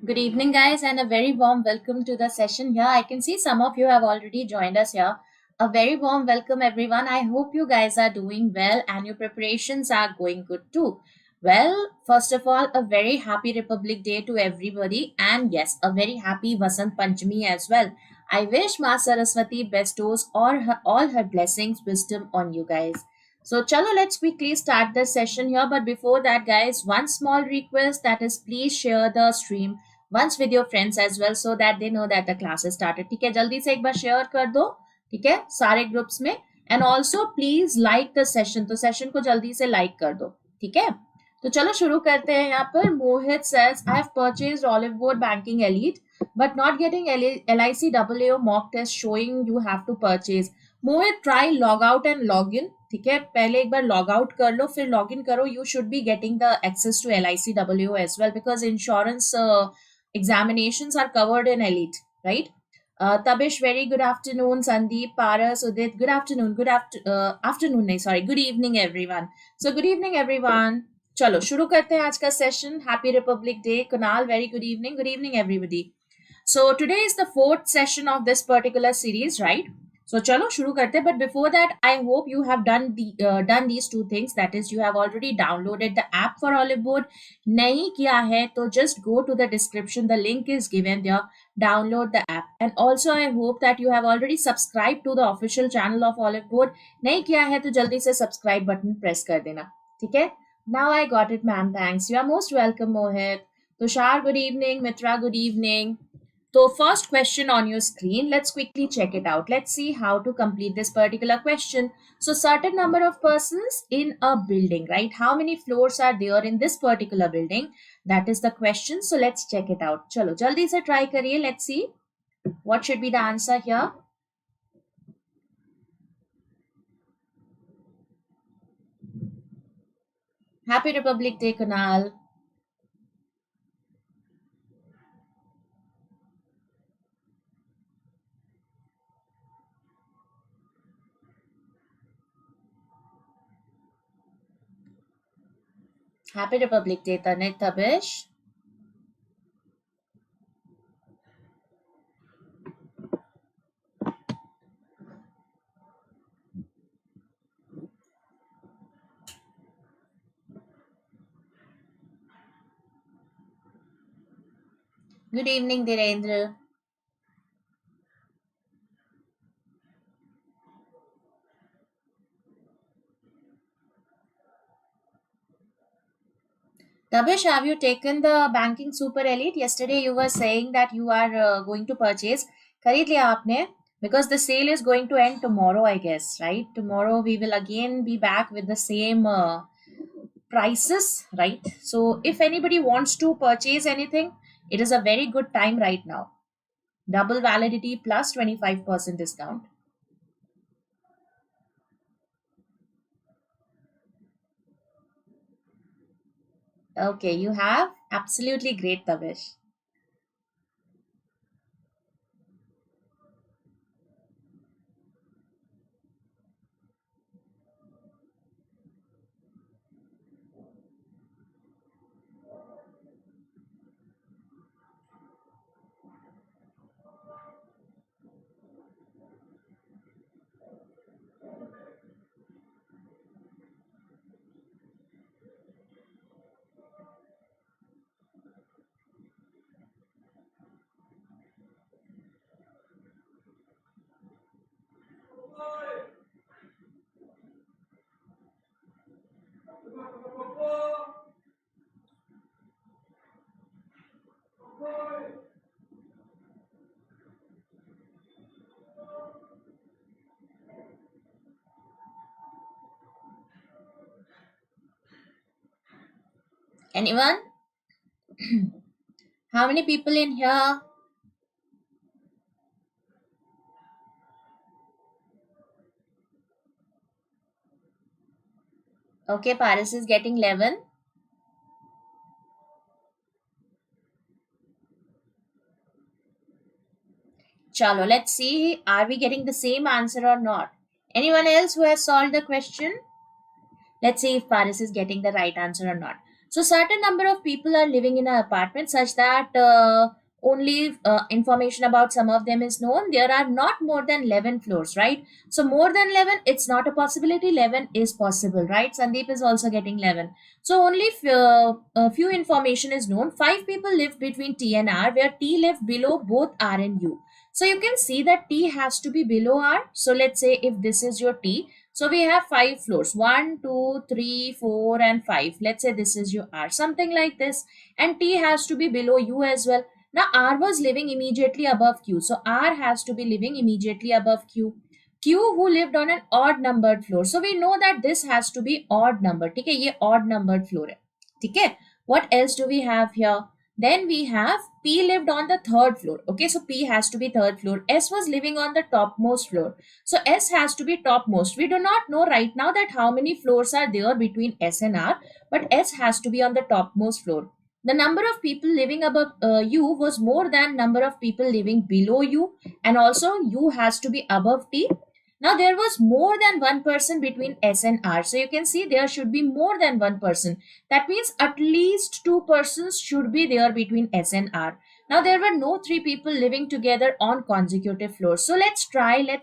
Good evening, guys, and a very warm welcome to the session here. I can see some of you have already joined us here. A very warm welcome, everyone. I hope you guys are doing well and your preparations are going good too. Well, first of all, a very happy Republic Day to everybody, and yes, a very happy Vasant Panchami as well. I wish Ma Saraswati bestows all her blessings, wisdom on you guys. So, chalo, let's quickly start the session here. But before that, guys, one small request that is please share the stream once with your friends as well so that they know that the class has started. ठीक है, जल्दी से एक बार share कर दो. ठीक है, सारे ग्रुप्स में. And also please like the session, तो सेशन को जल्दी से लाइक कर दो. ठीक है, तो चलो शुरू करते हैं. यहाँ पर मोहित says I have purchased Oliveboard Banking Elite but not getting LIC AAO mock test showing you have to purchase. Mohit try log out and log इन. ठीक है, पहले एक बार लॉग आउट कर लो फिर लॉग इन करो. You should be getting the access to LIC AAO as well because insurance examinations are covered in elite, right? Tabish, very good afternoon. Sandeep, Paras, Udit, good afternoon. Afternoon, nahi, sorry, good evening, everyone. So, good evening, everyone. चलो शुरू करते हैं आज का session. Happy Republic day. Kunal, very good evening. Good evening, everybody. So today is the fourth session of this particular series, right? So chalo shuru karte hain. But before that, I hope you have done these two things. That is, you have already downloaded the app for Oliveboard. Nahi kiya hai to just go to the description. The link is given there. Download the app. And also, I hope that you have already subscribed to the official channel of Oliveboard. Nahi kiya hai to jaldi se subscribe button press kar dena. ठीक है? Now I got it, ma'am. Thanks. You are most welcome, Mohit. Tushar, good evening. Mitra, good evening. So first question on your screen, let's quickly check it out. Let's see how to complete this particular question. So certain number of persons in a building, right? How many floors are there in this particular building? That is the question. So let's check it out. Chalo, jaldi se try kariye. Let's see what should be the answer here. Happy Republic Day, Kunal. Happy Republic Day, Tanit, Tabish. Good evening, Dhirendra. Tabish, have you taken the banking super elite? Yesterday you were saying that you are going to purchase. खरीद लिया आपने? Because the sale is going to end tomorrow, I guess, right? Tomorrow we will again be back with the same prices, right? So if anybody wants to purchase anything, it is a very good time right now. Double validity plus 25% discount. Okay, you have? Absolutely great, Tabish. Anyone? How many people in here? Okay, Paris is getting 11. Chalo, let's see. Are we getting the same answer or not? Anyone else who has solved the question? Let's see if Paris is getting the right answer or not. So certain number of people are living in an apartment such that only information about some of them is known. There are not more than 11 floors, right? So more than 11, it's not a possibility. 11 is possible, right? Sandeep is also getting 11. So only few information is known. 5 people live between T and R, where T live below both R and U. So you can see that T has to be below R. So let's say if this is your T, so we have 5 floors, 1, 2, 3, 4 and 5. Let's say this is your R, something like this. And T has to be below U as well. Now R was living immediately above Q. So R has to be living immediately above Q. Q who lived on an odd numbered floor. So we know that this has to be odd number. Okay, ये odd numbered floor है. Okay, what else do we have here? Then we have P lived on the third floor. Okay, so P has to be third floor. S was living on the topmost floor. So S has to be topmost. We do not know right now that how many floors are there between S and R, but S has to be on the topmost floor. The number of people living above U was more than number of people living below U, and also U has to be above T. Now there was more than one person between S and R. So you can see there should be more than one person. That means at least 2 persons should be there between S and R. Now there were no 3 people living together on consecutive floors. So let's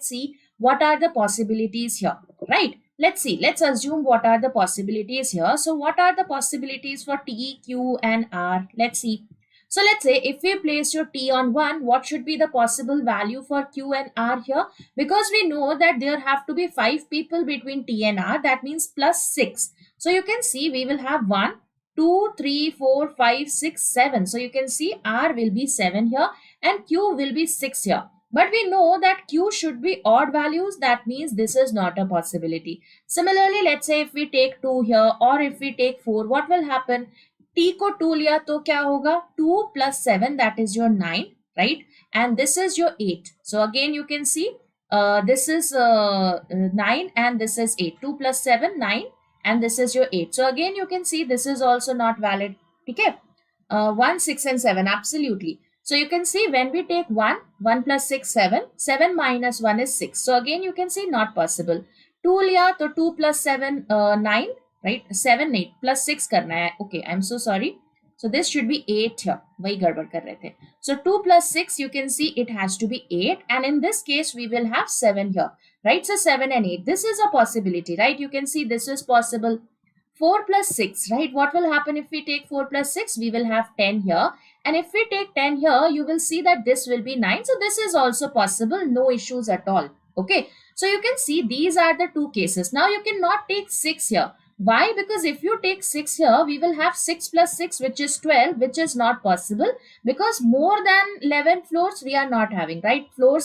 see what are the possibilities here, right? Let's see, let's assume what are the possibilities here. So what are the possibilities for T, Q and R? Let's see. So let's say if we place your T on 1, what should be the possible value for Q and R here? Because we know that there have to be 5 people between T and R, that means plus 6. So you can see we will have 1, 2, 3, 4, 5, 6, 7. So you can see R will be 7 here and Q will be 6 here. But we know that Q should be odd values, that means this is not a possibility. Similarly, let's say if we take 2 here or if we take 4, what will happen? T को 2 लिया तो क्या होगा? 2 plus 7, that is your 9, right? And this is your 8. So again you can see this is 9 and this is 8. 2 plus 7, 9 and this is your 8. So again you can see this is also not valid. Okay? 1, 6 and 7, absolutely. So you can see when we take 1, 1 plus 6, 7, 7 minus 1 is 6. So again you can see not possible. 2 लिया तो 2 plus 7, 9. Right, 7 8 plus 6 करना है. Okay, I'm so sorry. So this should be 8 here. वही गड़बड़ कर रहे थे. So 2 plus 6, you can see it has to be 8, and in this case we will have 7 here, right? So 7 and 8, this is a possibility, right? You can see this is possible. 4 plus 6, right? What will happen if we take 4 plus 6? We will have 10 here, and if we take 10 here, you will see that this will be 9. So this is also possible, no issues at all. Okay, so you can see these are the two cases. Now you cannot take 6 here. Why? Because if you take 6 here, we will have 6 plus 6, which is 12, which is not possible because more than 11 floors we are not having, right? Floor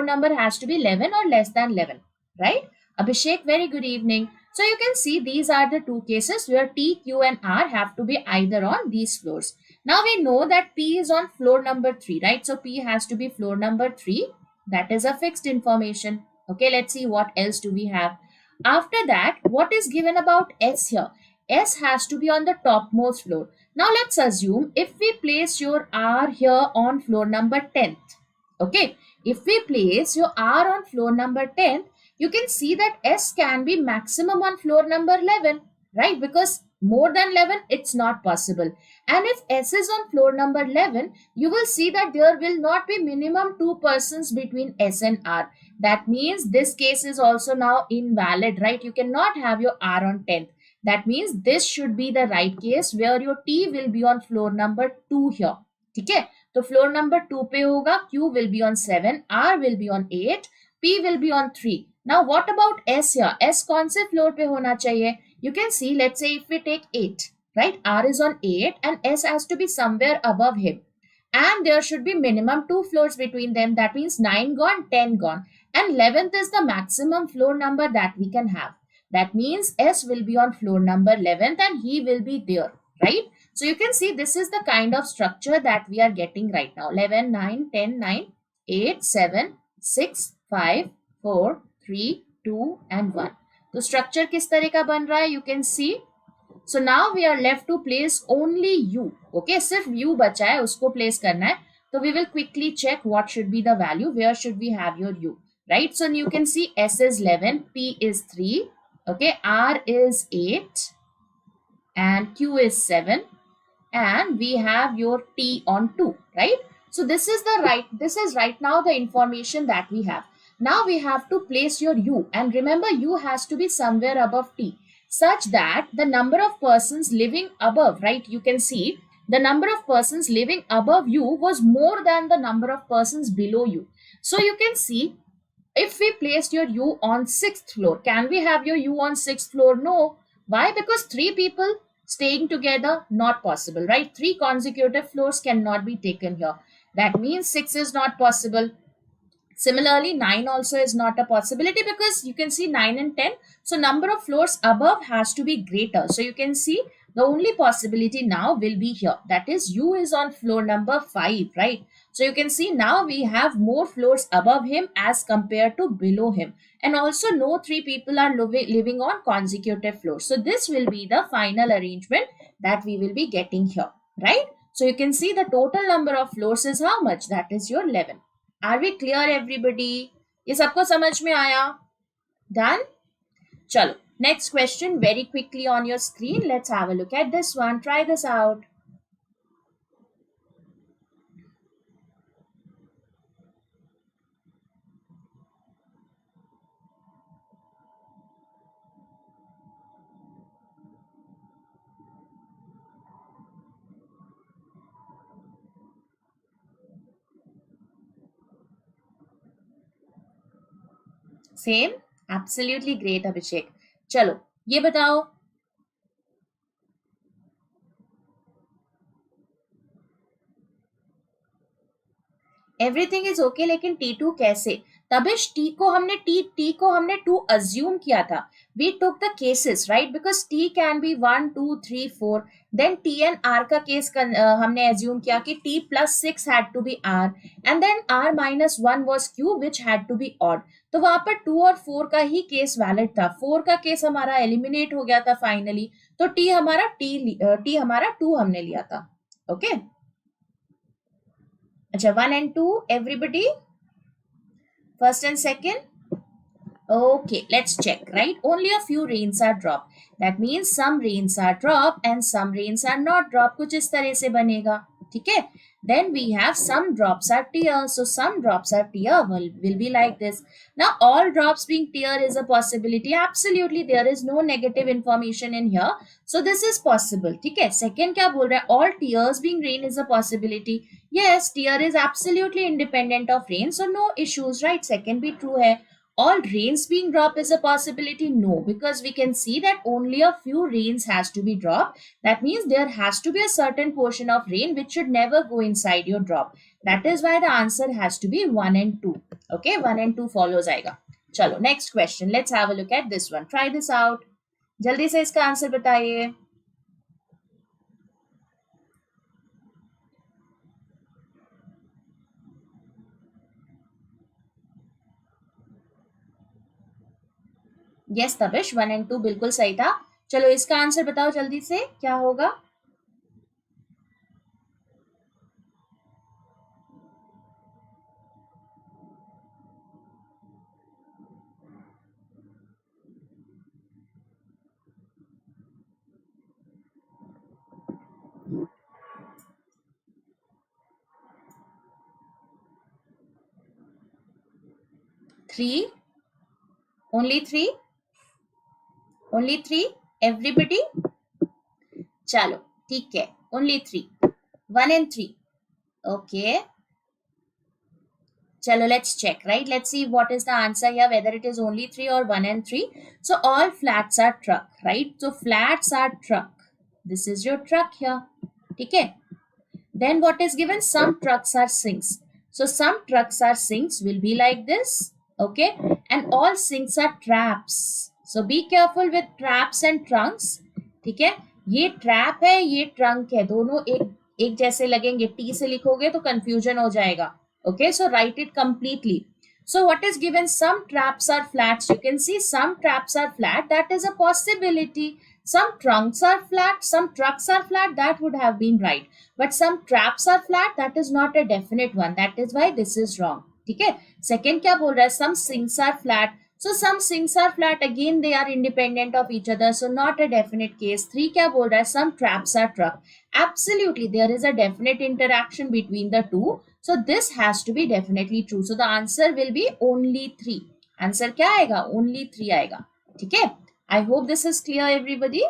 number has to be 11 or less than 11, right? Abhishek, very good evening. So you can see these are the two cases where T, Q and R have to be either on these floors. Now we know that P is on floor number 3, right? So P has to be floor number 3. That is a fixed information. Okay, let's see what else do we have. After that, what is given about S here? S has to be on the topmost floor. Now let's assume if we place your R here on floor number 10th. Okay, if we place your R on floor number 10th, you can see that S can be maximum on floor number 11, right? Because more than 11, it's not possible. And if S is on floor number 11, you will see that there will not be minimum 2 persons between S and R. That means this case is also now invalid, right? You cannot have your R on 10th. That means this should be the right case where your T will be on floor number 2 here. Okay? So floor number 2 pe hoga, Q will be on 7, R will be on 8, P will be on 3. Now what about S here? S kaun se floor pe hona chahiye? You can see, let's say if we take 8, right? R is on 8 and S has to be somewhere above him. And there should be minimum 2 floors between them. That means 9 gone, 10 gone. And 11th is the maximum floor number that we can have. That means S will be on floor number 11th and he will be there, right? So you can see this is the kind of structure that we are getting right now. 11, 9, 10, 9, 8, 7, 6, 5, 4, 3, 2 and 1. So structure किस तरह का बन रहा है? You can see. So now we are left to place only U. Okay, सिर्फ U बचा है, उसको place करना है. So we will quickly check what should be the value. Where should we have your U? Right, so you can see S is 11, P is 3, okay, R is 8, and Q is 7, and we have your T on 2, right? So this is right now the information that we have. Now we have to place your U, and remember U has to be somewhere above T, such that the number of persons living above, right? You can see the number of persons living above you was more than the number of persons below you. So you can see, if we placed your U on 6th floor, can we have your U on 6th floor? No. Why? Because three people staying together, not possible, right? Three consecutive floors cannot be taken here. That means 6 is not possible. Similarly, 9 also is not a possibility, because you can see 9 and 10. So number of floors above has to be greater. So you can see the only possibility now will be here. That is, U is on floor number 5, right? So you can see now we have more floors above him as compared to below him. And also no three people are living on consecutive floors. So this will be the final arrangement that we will be getting here, right? So you can see the total number of floors is how much? That is your 11. Are we clear everybody? ये सबको समझ में आया? Done? चलो, next question very quickly on your screen. Let's have a look at this one. Try this out. Same? Absolutely great, Abhishek. चलो, ये बताओ. Everything is okay, लेकिन T2 कैसे? तबिश, टी को हमने 2 अज्यूम किया था. We took the cases, right? Because T कैन बी 1 2 3 4. देन T एंड R का केस हमने अज्यूम किया कि T plus 6 had to be R, and then R minus 1 was Q which had to be odd. तो वहां पर 2 और 4 का ही केस वैलिड था. 4 का केस हमारा एलिमिनेट हो गया था फाइनली. तो T हमारा 2 हमने लिया था. Okay okay? अच्छा, 1 and 2, everybody? First and second? Okay, let's check, right? Only a few rains are dropped. That means some rains are dropped and some rains are not dropped. कुछ इस तरह से बनेगा, ठीक है? Then we have some drops are tears. So some drops are tear will be like this. Now all drops being tear is a possibility. Absolutely, there is no negative information in here. So this is possible, ठीक है? Second क्या बोल रहा है? All tears being rain is a possibility. Yes, tear is absolutely independent of rain. So no issues, right? Second भी true है. All rains being dropped is a possibility? No, because we can see that only a few rains has to be dropped. That means there has to be a certain portion of rain which should never go inside your drop. That is why the answer has to be 1 and 2. Okay, 1 and 2 follows आएगा. चलो, next question. Let's have a look at this one. Try this out. जल्दी से इसका answer बताइए. Yes Tabish, 1 and 2 बिल्कुल सही था. चलो इसका आंसर बताओ जल्दी से, क्या होगा? Three? Only 3? Only 3? Everybody? चलो ठीक है, only 3. 1 and 3. Okay. Chalo, let's check, right? Let's see what is the answer here, whether it is only 3 or 1 and 3. So all flats are truck, right? So flats are truck. This is your truck here. Okay. Then what is given? Some trucks are sinks. So some trucks are sinks will be like this. Okay. And all sinks are traps. So be careful with traps and trunks. ठीक है, ये trap है, ये trunk है, दोनों एक जैसे लगेंगे. टी से लिखोगे तो कंफ्यूजन हो जाएगा. Okay, so write it completely. So what is given? Some traps are flats. You can see some traps are flat. That is a possibility. Some trunks are flat. Some trucks are flat. That would have been right. But some traps are flat. That is not a definite one. That is why this is wrong. ठीक है. Second क्या बोल रहा है? Some sinks are flat. So some sinks are flat, again they are independent of each other, so not a definite case. 3 क्या बोल रहा है? Some traps are truck. Absolutely, there is a definite interaction between the two. So this has to be definitely true. So the answer will be only 3. Answer क्या आएगा? Only 3 आएगा. ठीक है? I hope this is clear everybody.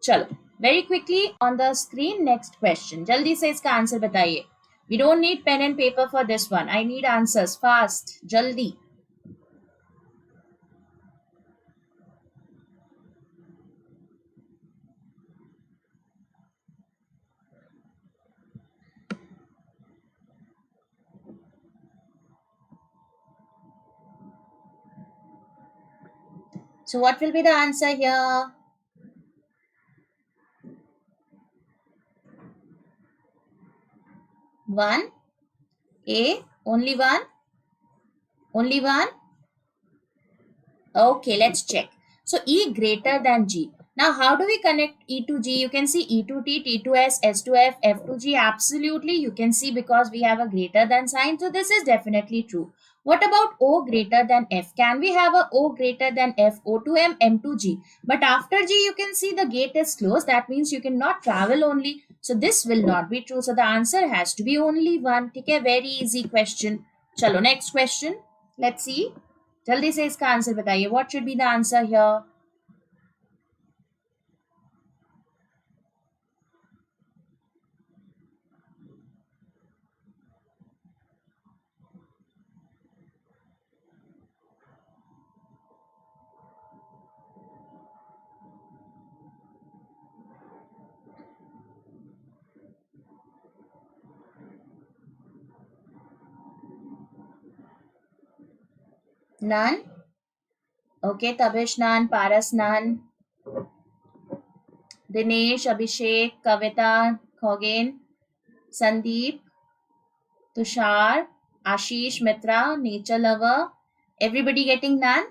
चलो, very quickly on the screen, next question. जल्दी से इसका answer बताइए. We don't need pen and paper for this one. I need answers fast. जल्दी. So what will be the answer here? One. A. Only one. Only one. Okay, let's check. So E greater than G. Now, how do we connect E to G? You can see E to T, T to S, S to F, F to G. Absolutely, you can see because we have a greater than sign. So this is definitely true. What about O greater than F? Can we have a O greater than F? O to M, M to G. But after G, you can see the gate is closed. That means you cannot travel only. So this will not be true. So the answer has to be only one. Okay, very easy question. Chalo, next question. Let's see. जल्दी से इसका answer बताइए. What should be the answer here? None? Okay, Tabish none, Paras none, Dinesh, Abhishek, Kavita, Khogen, Sandeep, Tushar, Ashish, Mitra, Nature Lover. Everybody getting none?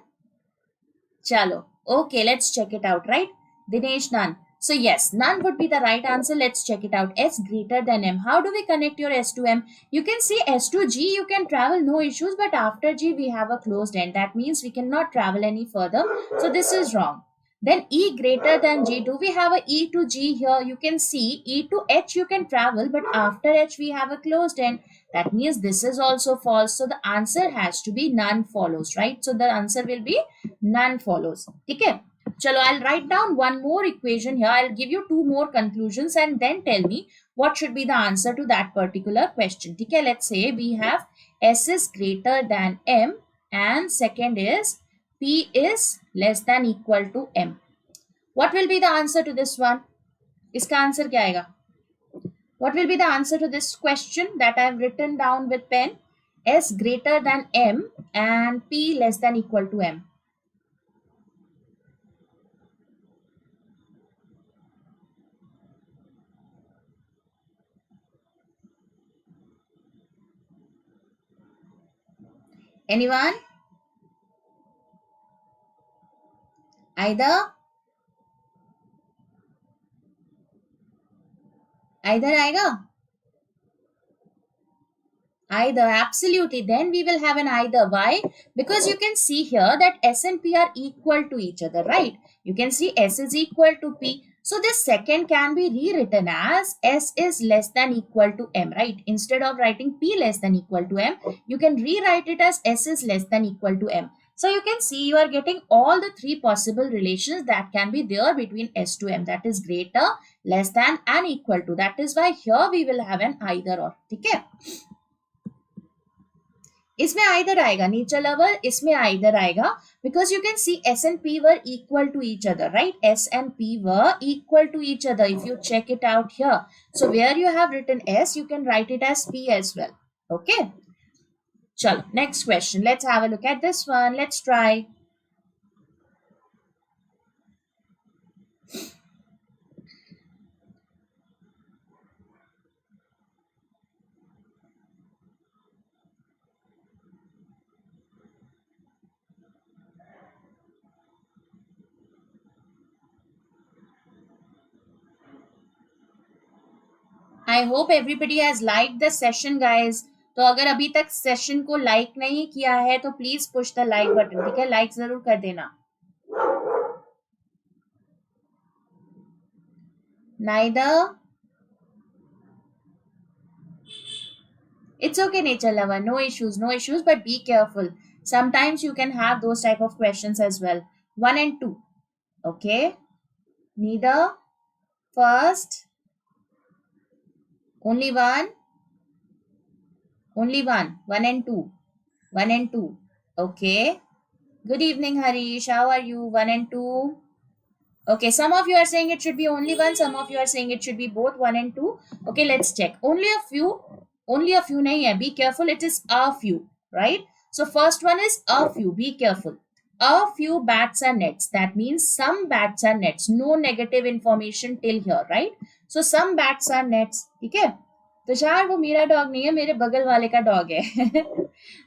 Chalo. Okay, let's check it out, right? Dinesh, none. So yes, none would be the right answer. Let's check it out. S greater than M. How do we connect your S to M? You can see S to G, you can travel, no issues. But after G, we have a closed end. That means we cannot travel any further. So this is wrong. Then E greater than G. Do we have a E to G here? You can see E to H you can travel, but after H we have a closed end. That means this is also false. So the answer has to be none follows, right? So the answer will be none follows. Okay. Chalo, I'll write down one more equation here. I'll give you two more conclusions and then tell me what should be the answer to that particular question. Okay. Let's say we have S is greater than M and second is P is less than equal to M. What will be the answer to this one? Iska answer kya aayega? What will be the answer to this question that I have written down with pen? S greater than M and P less than equal to M. Anyone? Either आएगा? Either, absolutely. Then we will have an either. Why? Because you can see here that S and P are equal to each other, right? You can see S is equal to P. So this second can be rewritten as S is less than equal to M, right? Instead of writing P less than equal to M, you can rewrite it as S is less than equal to M. So you can see you are getting all the three possible relations that can be there between S to M. That is greater, less than and equal to. That is why here we will have an either or. Okay? इसमें either आएगा, nature lover, इसमें either आएगा because you can see S and P were equal to each other, right? S and P were equal to each other if you check it out here. So where you have written S, you can write it as P as well. Okay. Chalo, next question. Let's have a look at this one. Let's try. I hope everybody has liked the session, guys. तो अगर अभी तक session को like नहीं किया है तो please push the like button, ठीक है, लाइक जरूर कर देना. Neither. It's okay, nature lover. No issues, no issues, but be careful. Sometimes you can have those type of questions as well. 1 and 2. Okay. Neither. First. Only one. Only one. 1 and 2. 1 and 2. Okay. Good evening, Harish. How are you? 1 and 2. Okay, some of you are saying it should be only one, some of you are saying it should be both 1 and 2. Okay, let's check. Only a few nahi hai. Be careful, it is a few, right? So first one is a few. Be careful. A few bats are nets. That means some bats are nets. No negative information till here, right? So some bats are nets. ठीक है? तुषार वो मेरा dog नहीं है, मेरे बगल वाले का डॉग है.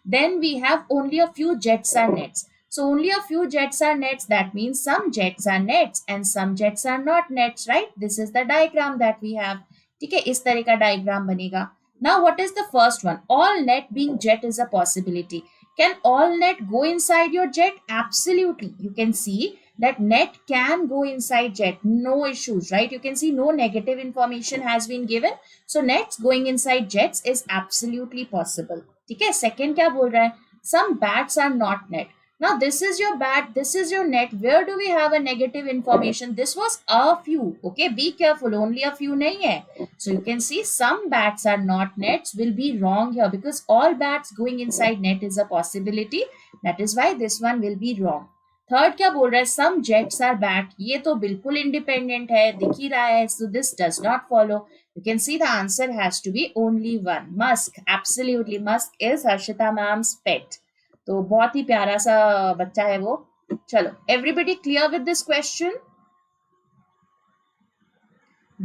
Then we have only a few jets are nets. So only a few jets are nets. That means some jets are nets and some jets are not nets, right? This is the diagram that we have. ठीक है, इस तरह का diagram बनेगा. Now what is the first one? All net being jet is a possibility. Can all net go inside your jet? Absolutely. You can see that net can go inside jet. No issues, right? You can see no negative information has been given. So nets going inside jets is absolutely possible. ठीक है, second क्या बोल रहा है? Some bats are not net. Now this is your bat, this is your net. Where do we have a negative information? This was a few. Okay, be careful. Only a few nahi hai. So you can see some bats are not nets will be wrong here because all bats going inside net is a possibility. That is why this one will be wrong. Third क्या बोल रहा है? सम jets are bat. ये तो बिल्कुल independent है, दिख ही रहा है. So this does not follow. You can see the answer has to be only one. Musk, absolutely. Musk is Harshita ma'am's pet. तो बहुत ही प्यारा सा बच्चा है वो. चलो, everybody clear with this question?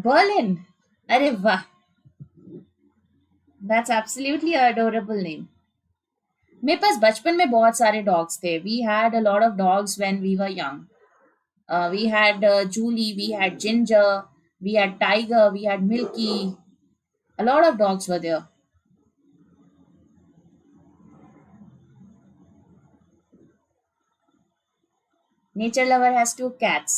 Berlin. अरे वाह, that's absolutely an adorable name. मेरे पास बचपन में बहुत सारे डॉग्स थे. We had a lot of dogs when we were young. We had Julie, we had Ginger, we had Tiger, we had Milky. A lot of dogs were there. Nature lover has 2 cats.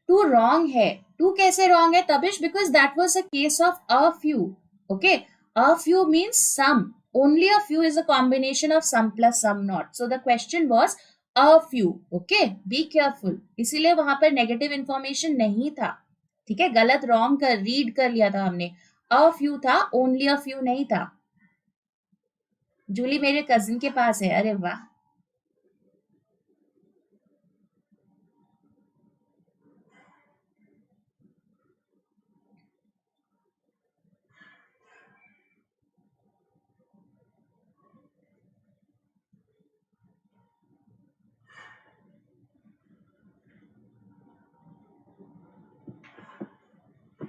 2 wrong है. 2 कैसे wrong है Tabish? Because that was a case of a few. Okay, a few means some. Only a few is a combination of some plus some not. So the question was a few. Okay, be careful. इसीलिए वहां पर negative information नहीं था. ठीक है, गलत wrong कर read कर लिया था हमने. A few था, only a few नहीं था. जूली मेरे कजिन के पास है. अरे वाह.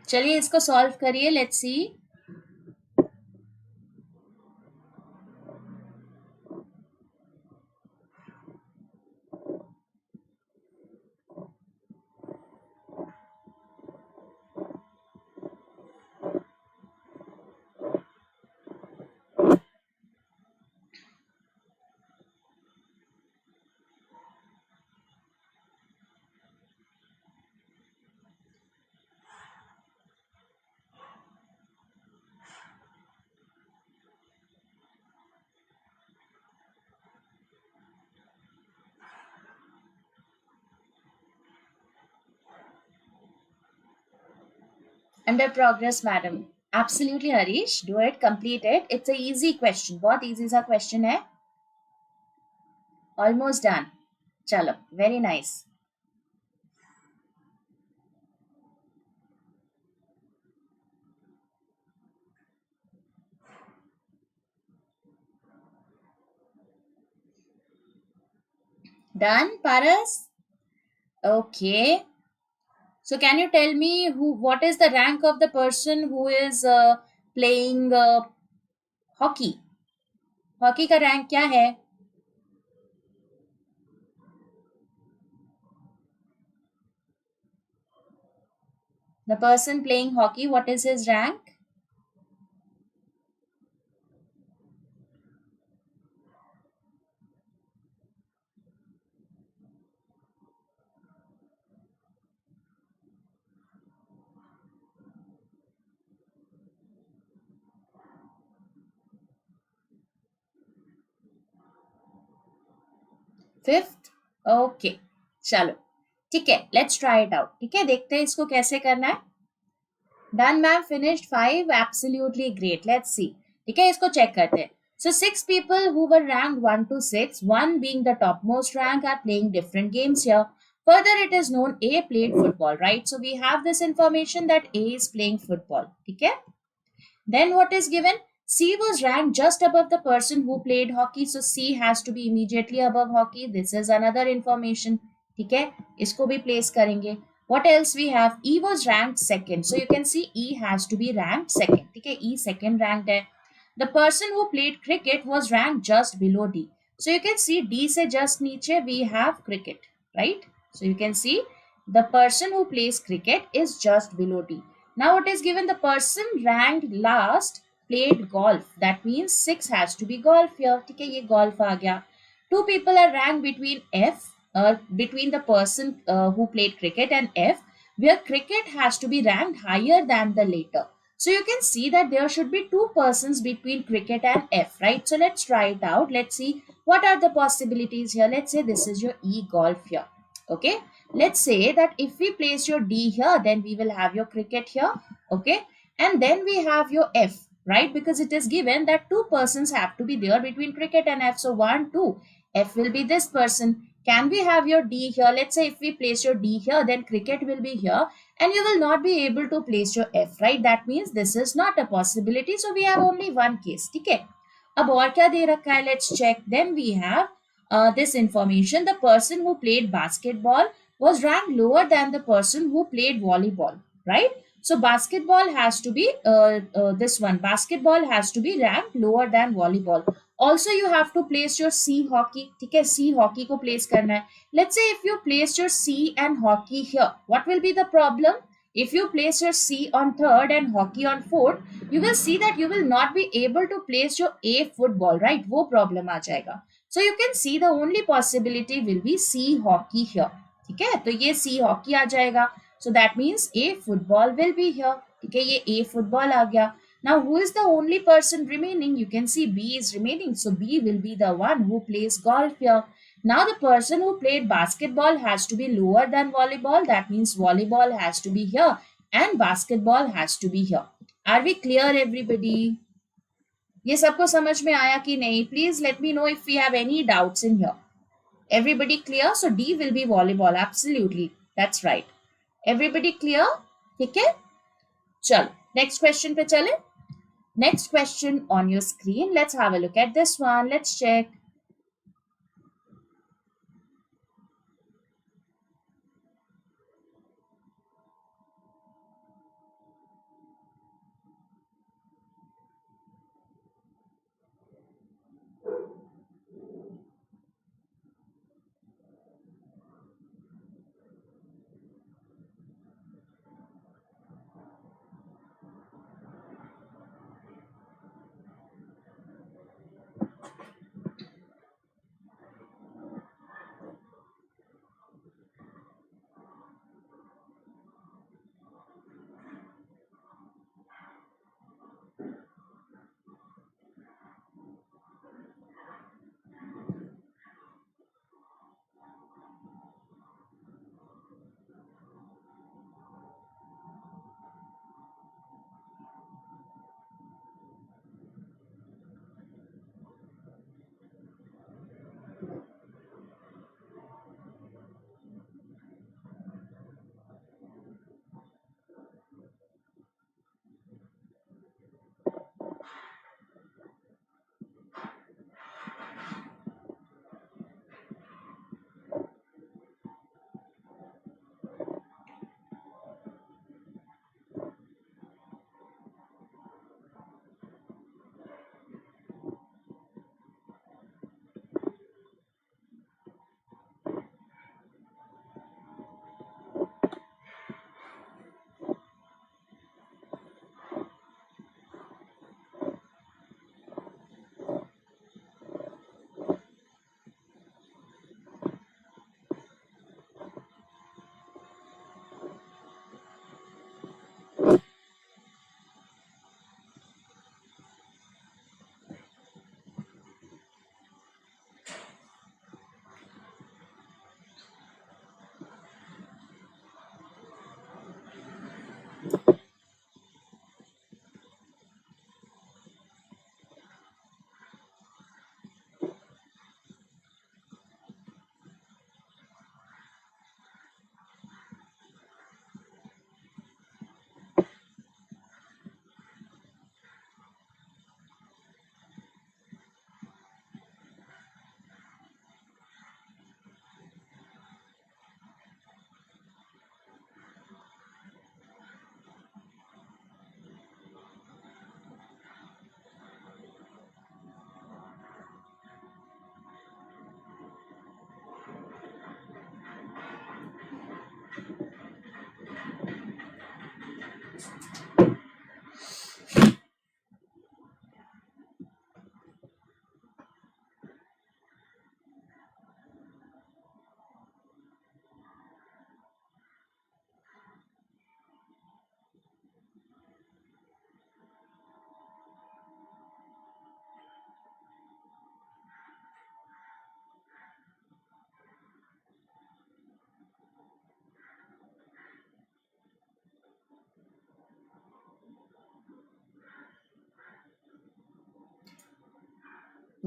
चलिए इसको सॉल्व करिए. Let's see. Under progress, madam. Absolutely, Harish. Do it, complete it. It's a easy question. बहुत easy सा question है. Almost done. चलो, very nice. Done, Paras? Okay. So can you tell me what is the rank of the person who is playing hockey? Hockey का rank क्या है? The person playing hockey, what is his rank? Fifth, okay, चलो ठीक है, let's try it out. ठीक है, देखते हैं इसको कैसे करना है। Done ma'am, finished 5, absolutely great, let's see. ठीक है, इसको चेक करते हैं। So 6 people who were ranked 1 to 6, one being the topmost rank, are playing different games here. Further, it is known A played football, right? So we have this information that A is playing football. Okay. Then what is given? C was ranked just above the person who played hockey. So C has to be immediately above hockey. This is another information. ठीक है, इसको भी place करेंगे. What else we have? E was ranked second. So you can see E has to be ranked second. ठीक है, E second ranked है. The person who played cricket was ranked just below D. So you can see D से just नीचे we have cricket, right? So you can see the person who plays cricket is just below D. Now what is given? The person ranked last played golf. That means 6 has to be golf here. ठीक है, ये golf आ गया. 2 people are ranked between F, between the person who played cricket and F, where cricket has to be ranked higher than the later. So you can see that there should be 2 persons between cricket and F, right? So let's try it out. Let's see what are the possibilities here. Let's say this is your E golf here. Okay. Let's say that if we place your D here, then we will have your cricket here. Okay. And then we have your F, right? Because it is given that 2 persons have to be there between cricket and F. So 1, 2. F will be this person. Can we have your D here? Let's say if we place your D here, then cricket will be here and you will not be able to place your F, right? That means this is not a possibility. So we have only one case. Okay. अब और क्या दे रखा है? Let's check. Then we have this information. The person who played basketball was ranked lower than the person who played volleyball, right? So basketball has to be this one. Basketball has to be ranked lower than volleyball. Also, you have to place your C hockey. ठीक है, C hockey को place करना है. Let's say if you place your C and hockey here, what will be the problem? If you place your C on third and hockey on fourth, you will see that you will not be able to place your A football, right? वो problem आ जाएगा. So you can see the only possibility will be C hockey here. ठीक है, तो ये C hockey आ जाएगा. So that means A football will be here. ठीक है, ये A football आ गया. Now, who is the only person remaining? You can see B is remaining. So B will be the one who plays golf here. Now, the person who played basketball has to be lower than volleyball. That means volleyball has to be here and basketball has to be here. Are we clear, everybody? ये सबको समझ में आया कि नहीं? Please let me know if we have any doubts in here. Everybody clear? So D will be volleyball. Absolutely. That's right. Everybody clear? ठीक है? चलो, next question पे चले. Next question on your screen. Let's have a look at this one. Let's check.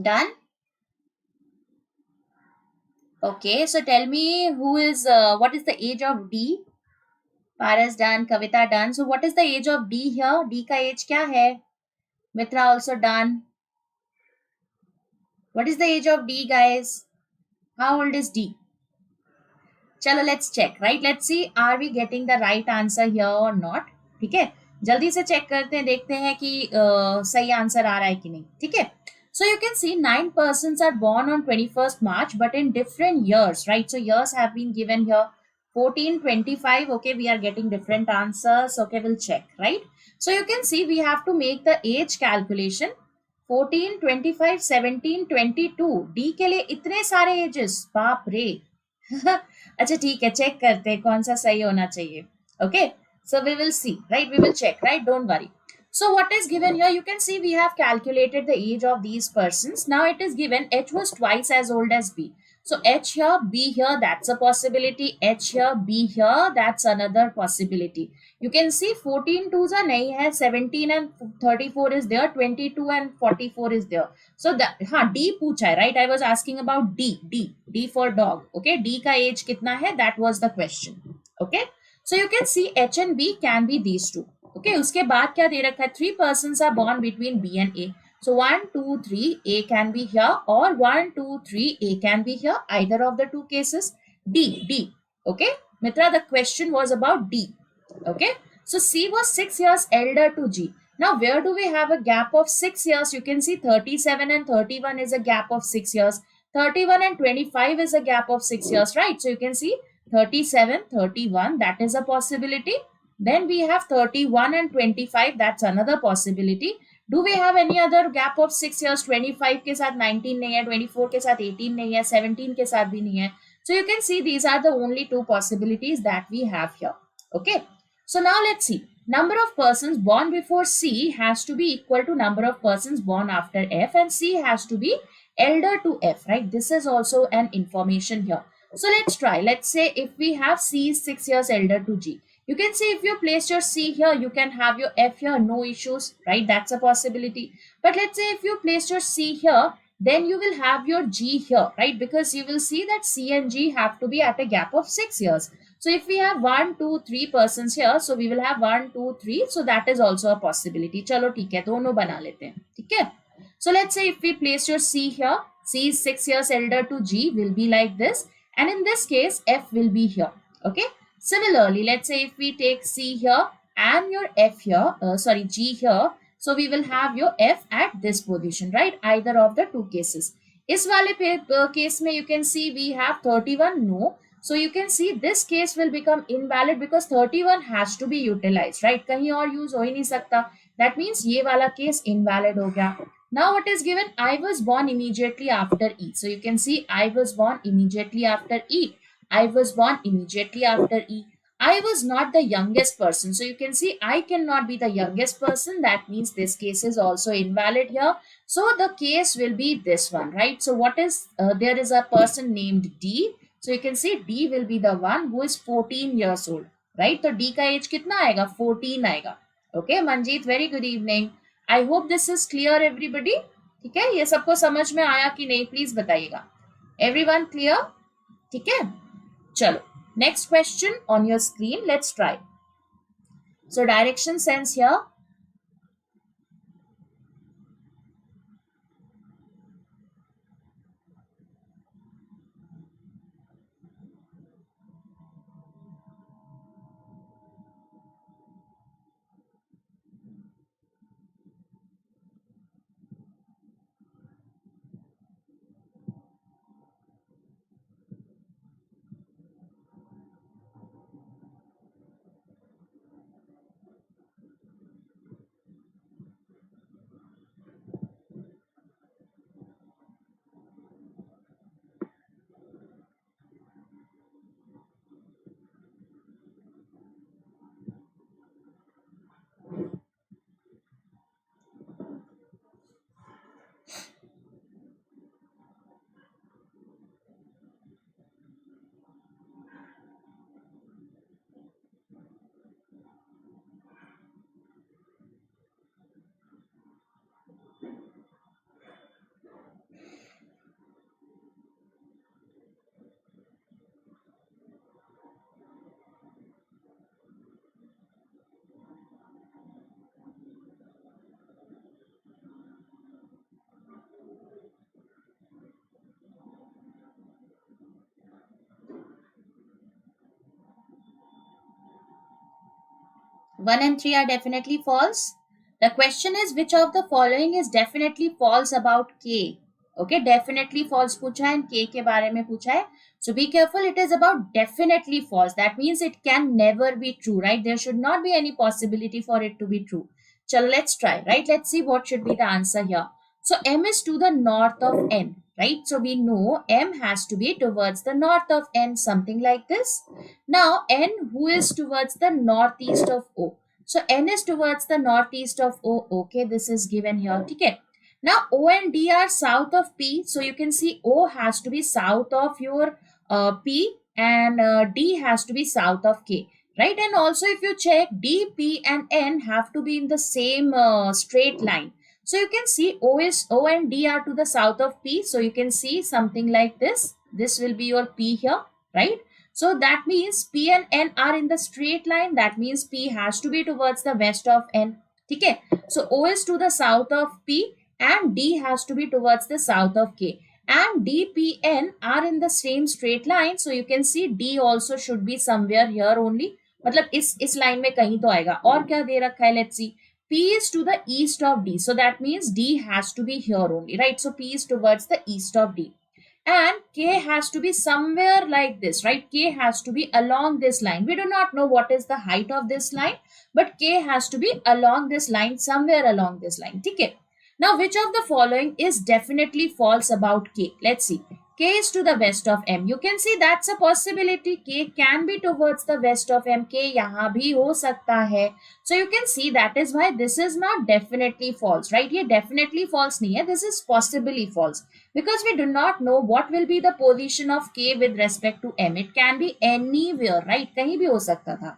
Done? Okay, so tell me what is the age of D? Paras done, Kavita done. So what is the age of D here? D का age क्या है? Mitra also done. What is the age of D, guys? How old is D? चलो let's check, right? Let's see, are we getting the right answer here or not? ठीक है, जल्दी से check करते हैं, देखते हैं कि सही आंसर आ रहा है कि नहीं. ठीक है. So you can see 9 persons are born on 21st March, but in different years, right? So years have been given here. 14, 25. Okay, we are getting different answers. Okay, we'll check, right? So you can see we have to make the age calculation. 14, 25, 17, 22. D के लिए इतने सारे ages. बाप रे. अच्छा ठीक है, check करते हैं कौन सा सही होना चाहिए. Okay, so we will see, right? We will check, right? Don't worry. So what is given here? You can see we have calculated the age of these persons. Now it is given H was twice as old as B. So H here, B here, that's a possibility. H here, B here, that's another possibility. You can see 14 twos are nahi hai, 17 and 34 is there, 22 and 44 is there. So that D पूछा है, right? I was asking about D for dog. Okay, D का age कितना है? That was the question. Okay, so you can see H and B can be these two. Okay, उसके बाद क्या दे रखा है? 3 persons are born between B and A. So 1, 2, 3, A can be here, or 1, 2, 3, A can be here. Either of the two cases. D. Okay, Mitra, the question was about D. Okay, so C was 6 years elder to G. Now, where do we have a gap of 6 years? You can see 37 and 31 is a gap of 6 years. 31 and 25 is a gap of 6 years, right? So you can see 37, 31, that is a possibility. Then we have 31 and 25, that's another possibility. Do we have any other gap of 6 years? 25 के साथ 19 नहीं है, 24 के साथ 18 नहीं है, 17 के साथ भी नहीं है. So you can see these are the only two possibilities that we have here. Okay. So now let's see. Number of persons born before C has to be equal to number of persons born after F, and C has to be elder to F, right? This is also an information here. So let's try. Let's say if we have C is 6 years elder to G. You can see if you place your C here, you can have your F here, no issues, right? That's a possibility. But let's say if you place your C here, then you will have your G here, right? Because you will see that C and G have to be at a gap of 6 years. So if we have 1, 2, 3 persons here, so we will have 1, 2, 3. So that is also a possibility. चलो ठीक है, दोनों बना लेते हैं, ठीक है? So let's say if we place your C here, C is 6 years elder to G will be like this. And in this case, F will be here, okay? Similarly, let's say if we take C here and your F here, G here, so we will have your F at this position, right? Either of the two cases. इस वाले case में you can see we have 31, no. So you can see this case will become invalid because 31 has to be utilized, right? कहीं और use हो ही नहीं सकता. That means ये वाला case invalid हो गया. Now what is given? I was born immediately after E. So you can see I was born immediately after E. I was born immediately after E. I was not the youngest person. So you can see I cannot be the youngest person. That means this case is also invalid here. So the case will be this one, right? So what is, there is a person named D. So you can see D will be the one who is 14 years old, right? So D का age कितना आएगा? 14 आएगा. Okay, Manjeet, very good evening. I hope this is clear everybody. ठीक है, ये सबको समझ में आया कि नहीं? Please बताइएगा. Everyone clear? ठीक है, चलो. Next question on your screen. Let's try. So direction sense here. 1 and 3 are definitely false. The question is which of the following is definitely false about K? Okay, definitely false पूछा है and K के बारे में पूछा है. So be careful, it is about definitely false. That means it can never be true, right? There should not be any possibility for it to be true. Chalo, let's try, right? Let's see what should be the answer here. So M is to the north of N, right? So we know M has to be towards the north of N, something like this. Now N, who is towards the northeast of O. So N is towards the northeast of O. Okay, this is given here. Okay. Now O and D are south of P. So you can see O has to be south of your P, and D has to be south of K. Right. And also if you check, D, P and N have to be in the same straight line. So you can see O and D are to the south of P. So you can see something like this. This will be your P here, right? So that means P and N are in the straight line. That means P has to be towards the west of N. Okay. So O is to the south of P and D has to be towards the south of K. And D, P, N are in the same straight line. So you can see D also should be somewhere here only. मतलब इस line में कहीं तो आएगा. और क्या दे रखा है? Let's see. P is to the east of D. So that means D has to be here only, right? So P is towards the east of D. And K has to be somewhere like this, right? K has to be along this line. We do not know what is the height of this line, but K has to be along this line, somewhere along this line. Okay. Now, which of the following is definitely false about K? Let's see. K is to the west of M. You can see that's a possibility. K can be towards the west of M. K यहाँ भी हो सकता है. So you can see that is why this is not definitely false, right? ये definitely false नहीं है. This is possibly false because we do not know what will be the position of K with respect to M. It can be anywhere, right? कहीं भी हो सकता था.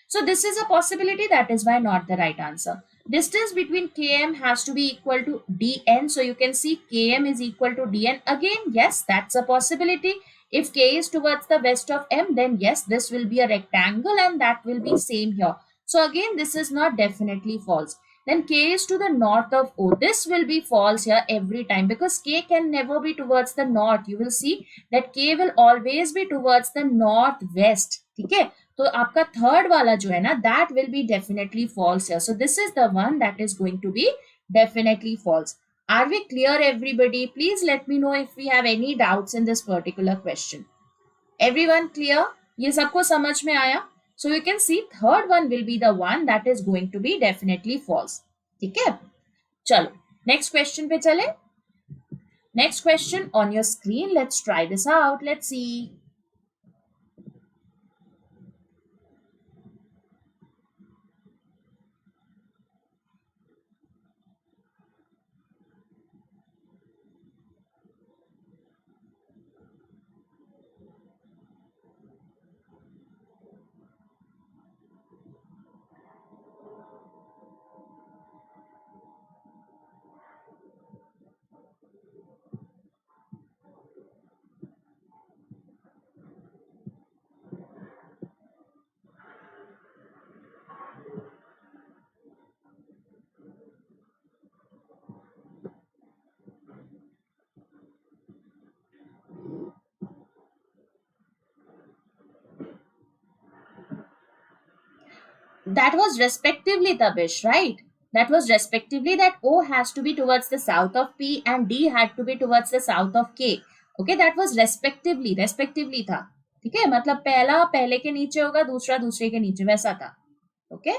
So this is a possibility. That is why not the right answer. Distance between Km has to be equal to Dn. So you can see Km is equal to Dn. Again, yes, that's a possibility. If K is towards the west of M, then yes, this will be a rectangle and that will be same here. So again, this is not definitely false. Then K is to the north of O. This will be false here every time because K can never be towards the north. You will see that K will always be towards the northwest. Okay? तो आपका third वाला जो है ना, that will be definitely false here. So this is the one that is going to be definitely false. Are we clear, everybody? Please let me know if we have any doubts in this particular question. Everyone clear? ये सबको समझ में आया? So you can see third one will be the one that is going to be definitely false. ठीक है? चलो next question पे चले. Next question on your screen. Let's try this out. Let's see. That was respectively, Tabish, right? That was respectively that O has to be towards the south of P and D had to be towards the south of K. Okay, that was respectively था. ठीक है, मतलब पहला पहले के नीचे होगा, दूसरा दूसरे के नीचे, वैसा था. Okay.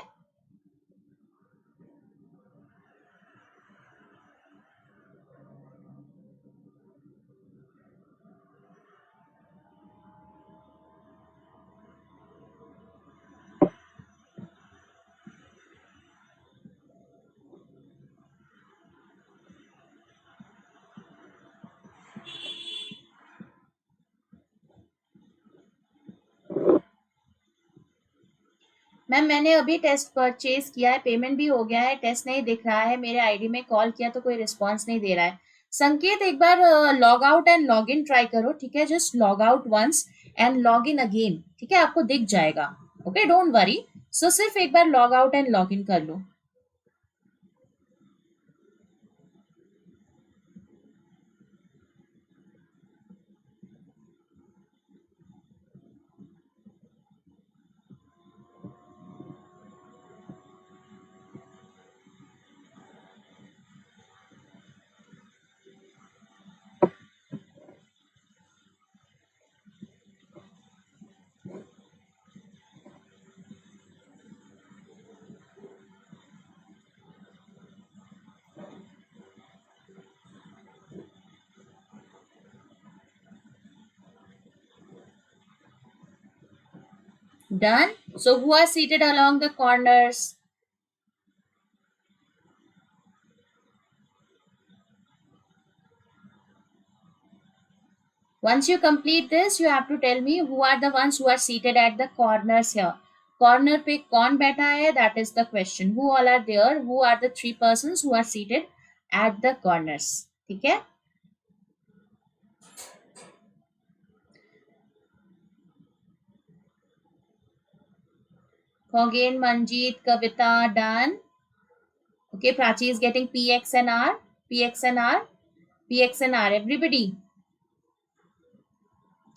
मैम मैंने अभी टेस्ट परचेज किया है, पेमेंट भी हो गया है, टेस्ट नहीं दिख रहा है, मेरे आईडी में कॉल किया तो कोई रिस्पांस नहीं दे रहा है. संकेत एक बार log out and log in try करो. ठीक है, just log out once and log in again. ठीक है, आपको दिख जाएगा. Okay, don't worry. सो सिर्फ एक बार log out and log in कर लो. Done. So who are seated along the corners? Once you complete this, you have to tell me who are the ones who are seated at the corners here. Corner पे कौन बैठा है? That is the question. Who all are there? Who are the three persons who are seated at the corners? ठीक है? Again, Manjeet, Kavita, done. Okay, Prachi is getting PX and R. PX and R. PX and R. Everybody.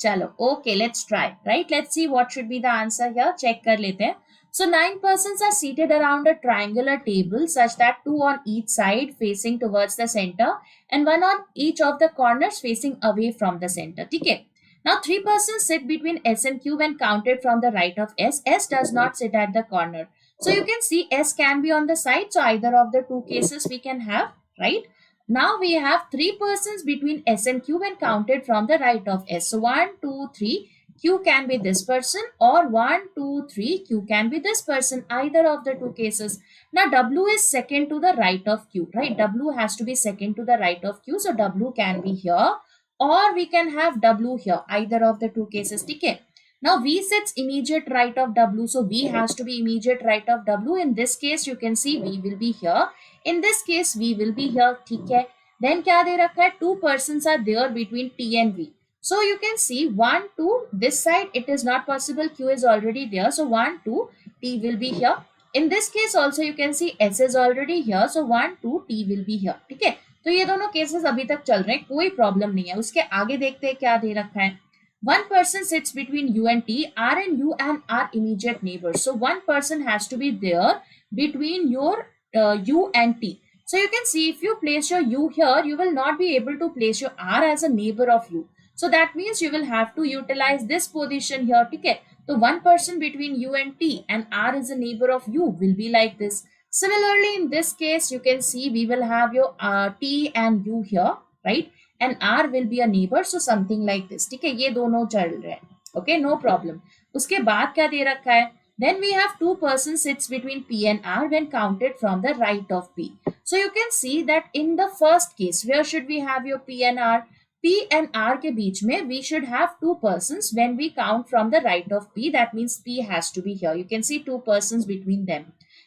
Chalo. Okay, let's try. Right? Let's see what should be the answer here. Check kar lete hain. So 9 persons are seated around a triangular table such that 2 on each side facing towards the center and 1 on each of the corners facing away from the center. Okay. Now 3 persons sit between S and Q when counted from the right of S. S does not sit at the corner. So you can see S can be on the side. So either of the two cases we can have, right? Now we have 3 persons between S and Q when counted from the right of S. So 1, 2, 3. Q can be this person, or 1, 2, 3. Q can be this person, either of the two cases. Now W is second to the right of Q, right? W has to be second to the right of Q. So W can be here, or we can have W here, either of the two cases. Okay. Now V sits immediate right of W. So V has to be immediate right of W. In this case, you can see V will be here. In this case, V will be here. Okay. Then क्या दे रखा है? 2 persons are there between T and V. So you can see 1, 2, this side it is not possible, Q is already there. So 1, 2, T will be here. In this case also you can see S is already here. So 1, 2, T will be here. ठीक है, तो ये दोनों cases अभी तक चल रहे हैं, कोई प्रॉब्लम नहीं है. उसके आगे देखते हैं क्या दे रखा है. One person sits between U and T. R and U and are immediate neighbors. So one person has to be there between your U and T. So you can see if you place your U here, you will not be able to place your R as a neighbor of U. So that means you will have to utilize this position here. Okay. So one person between U and T and R is a neighbor of U will be like this. Similarly, in this case, you can see we will have your T and U here, right? And R will be a neighbor. So something like this. ठीक है, ये दोनों चल रहे हैं. Okay, no problem. उसके बाद क्या दे रखा है? Then we have 2 persons sits between P and R when counted from the right of P. So you can see that in the first case, where should we have your P and R? P and R के बीच में we should have 2 persons when we count from the right of P. That means P has to be here. You can see 2 persons between them.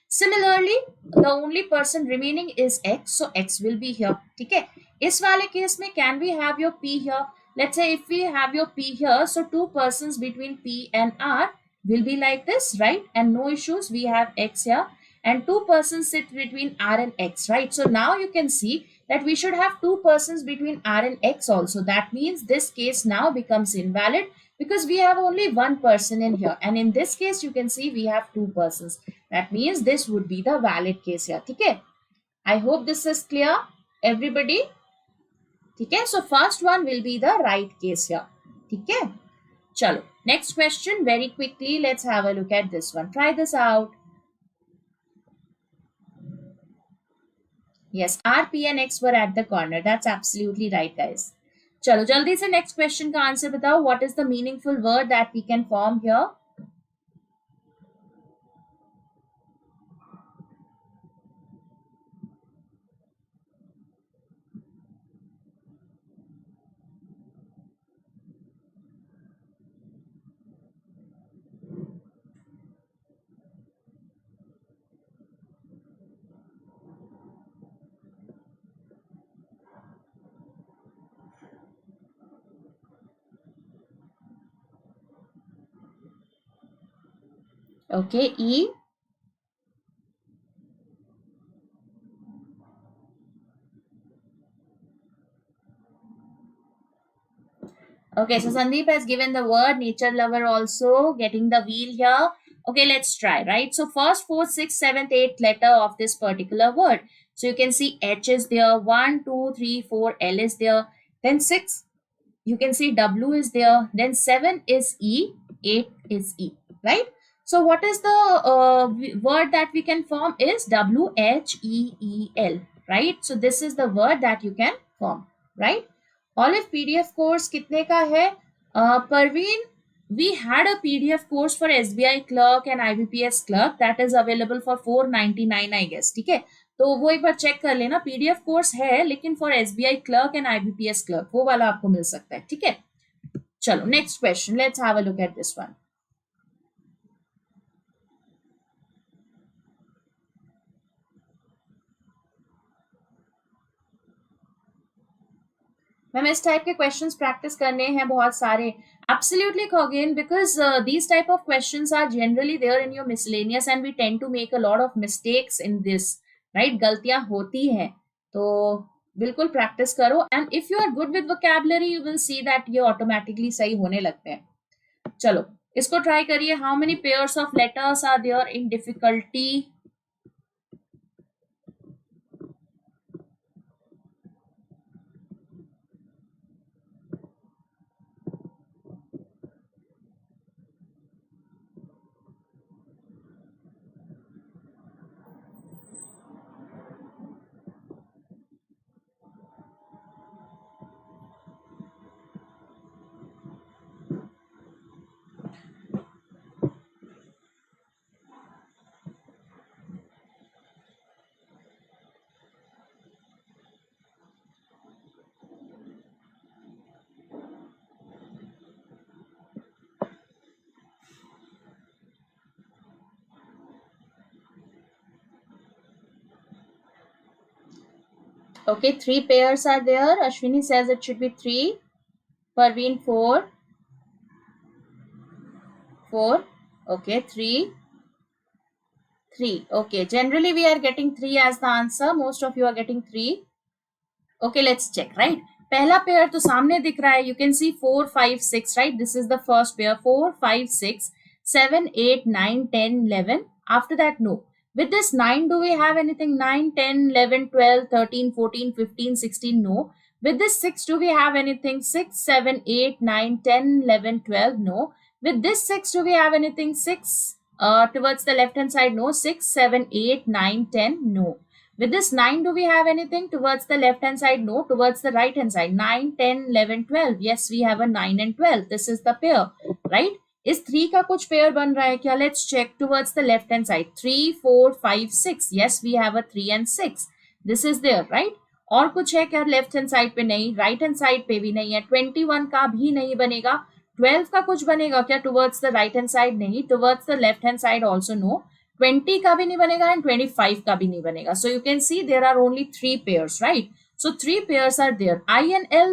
Similarly, the only person remaining is X. So X will be here. ठीक है, इस वाले case में can we have your P here? Let's say if we have your P here, so 2 persons between P and R will be like this, right? And no issues, we have X here and 2 persons sit between R and X, right? So now you can see that we should have 2 persons between R and X also. That means this case now becomes invalid because we have only one person in here, and in this case you can see we have 2 persons. That means this would be the valid case here. Okay, I hope this is clear, everybody. Okay, so first one will be the right case here. Okay, chalo, next question very quickly. Let's have a look at this one. Try this out. Yes, R, P and X were at the corner. That's absolutely right, guys. चलो जल्दी से next question का answer बताओ. What is the meaningful word that we can form here? Okay, E. Okay, so Sandeep has given the word. Nature lover also getting the wheel here. Okay, let's try, right? So first 4th, 6th, 7th, 8th letter of this particular word. So you can see H is there, 1, 2, 3, 4, L is there. Then 6, you can see W is there. Then 7 is E, 8 is E, right? So what is the word that we can form is WHEEL, right? So this is the word that you can form, right? Olive PDF course कितने का है? Parveen we had a PDF course for SBI clerk and IBPS clerk that is available for 499 I guess. ठीक है, तो वो एक बार check कर लेना. PDF कोर्स है लेकिन for SBI clerk and IBPS clerk वो वाला आपको मिल सकता है. ठीक है, चलो next question, let's have a look at this one. Ma'am इस टाइप के क्वेश्चंस प्रैक्टिस करने हैं बहुत सारे. Absolutely, Khogin, because these type of questions are generally there in your miscellaneous and we tend to make a lot of mistakes in this, right? गलतियां होती हैं, तो बिल्कुल प्रैक्टिस करो. And if you are good with vocabulary you will see that ये automatically सही होने लगते हैं. चलो इसको ट्राई करिए. How many pairs of letters are there in difficulty? Okay, 3 pairs are there. Ashwini says it should be 3. Parveen 4. 4. Okay, 3. 3. Okay, generally we are getting 3 as the answer. Most of you are getting 3. Okay, let's check, right? पहला pair तो सामने दिख रहा है. You can see 4, 5, 6, right? This is the first pair. 4, 5, 6, 7, 8, 9, 10, 11. After that, no. With this 9, do we have anything? 9, 10, 11, 12, 13, 14, 15, 16, no. With this 6, do we have anything? 6, 7, 8, 9, 10, 11, 12, no. With this 6, do we have anything? 6 towards the left hand side, no. 6, 7, 8, 9, 10, no. With this 9, do we have anything towards the left hand side? No. Towards the right hand side, 9, 10, 11, 12. Yes, we have a 9 and 12. This is the pair, right? इस 3 का कुछ pair बन रहा है क्या? Let's check towards the left hand side. 3, 4, 5, 6. Yes, we have a 3 and 6. This is there, right? और कुछ है क्या लेफ्ट हैंड साइड पे? नहीं. राइट हैंड साइड पे भी नहीं है. 21 का भी नहीं बनेगा. 12 का कुछ बनेगा क्या towards the right hand side? नहीं. Towards the left hand side also no. 20 का भी नहीं बनेगा एंड 25 का भी नहीं बनेगा. So you can see there are only 3 pairs, right? So 3 pairs are there. I and L,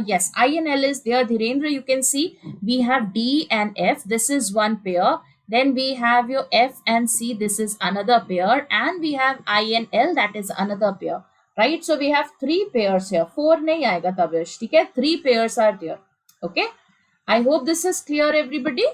yes, I and L is there. Dhirendra, you can see we have D and F. This is one pair. Then we have your F and C. This is another pair. And we have I and L. That is another pair. Right? So we have 3 pairs here. 4 nahi aayega Tavish. Okay? 3 pairs are there. Okay? I hope this is clear, everybody.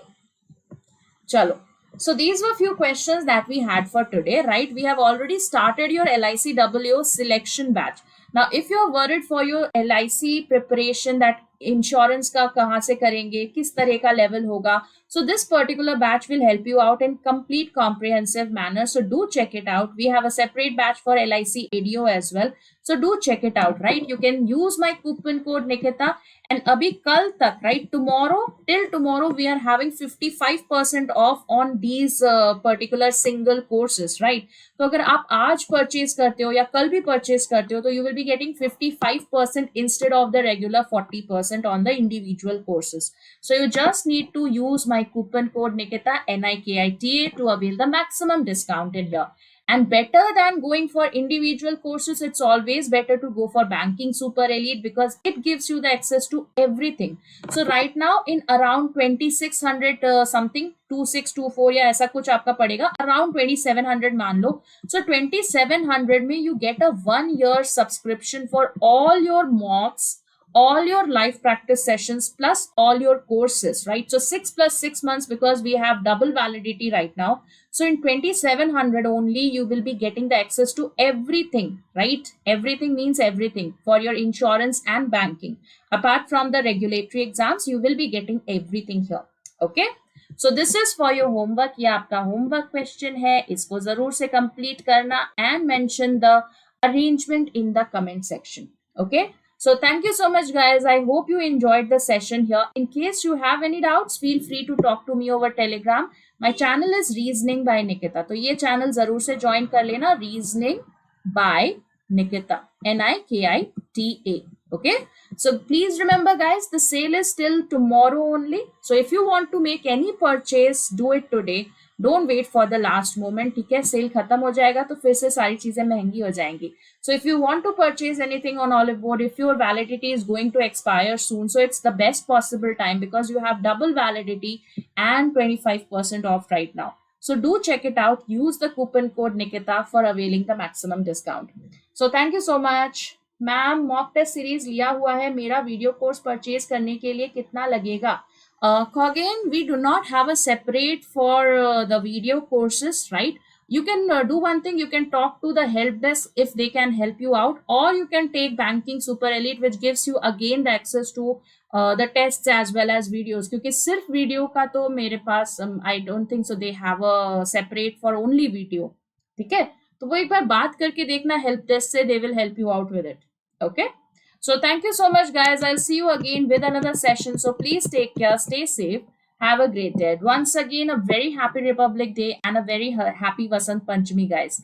Chalo. So these were few questions that we had for today, right? We have already started your LIC AAO selection batch. Now, if you are worried for your LIC preparation that insurance का कहाँ से करेंगे, किस तरह का level होगा, so this particular batch will help you out in complete comprehensive manner. So do check it out. We have a separate batch for LIC ADO as well. So do check it out, right? You can use my coupon code Nikita. And abhi kal tak, right? Till tomorrow, we are having 55% off on these particular single courses, right? तो अगर आप आज purchase करते हो या कल भी purchase करते हो तो you will be getting 55% instead of the regular 40% on the individual courses. So you just need to use my coupon code Nikita, NIKITA, to avail the maximum discount in here. And better than going for individual courses, it's always better to go for Banking Super Elite because it gives you the access to everything. So right now in around 2600 something, 2624 या ऐसा कुछ आपका पड़ेगा, around 2700 मान लो. So 2700 में you get a 1 year subscription for all your mocks, all your live practice sessions plus all your courses, right? So 6 plus 6 months because we have double validity right now. So in 2700 only you will be getting the access to everything, right? Everything means everything for your insurance and banking. Apart from the regulatory exams, you will be getting everything here. Okay? So this is for your homework. ये आपका homework question है. इसको जरूर से complete करना and mention the arrangement in the comment section. Okay? So thank you so much, guys. I hope you enjoyed the session here. In case you have any doubts, feel free to talk to me over Telegram. My channel is Reasoning by Nikita. तो ये channel जरूर से join कर लेना. Reasoning by Nikita. Nikita. Okay. So please remember, guys, the sale is till tomorrow only. So if you want to make any purchase, do it today. Don't wait for the last moment. ठीक है, cell खत्म हो जाएगा तो फिर से सारी चीजें महंगी हो जाएंगी. So if you want to purchase anything on Oliveboard, if your validity is going to expire soon, so it's the best possible time because you have double validity and 25% off right now. So do check it out. Use the coupon code Nikita for availing the maximum discount. So thank you so much. Ma'am mock test series लिया हुआ है, मेरा video course purchase करने के लिए कितना लगेगा? Again, we do not have a separate for the video courses, right? You can do one thing. You can talk to the help desk if they can help you out, or you can take Banking Super Elite, which gives you again the access to the tests as well as videos. क्योंकि सिर्फ video का तो मेरे पास I don't think so they have a separate for only video. ठीक है, तो वो एक बार बात करके देखना help desk से, they will help you out with it. Okay. So thank you so much, guys. I'll see you again with another session. So please take care, stay safe, have a great day. Once again, a very happy Republic Day and a very happy Vasant Panchami, guys.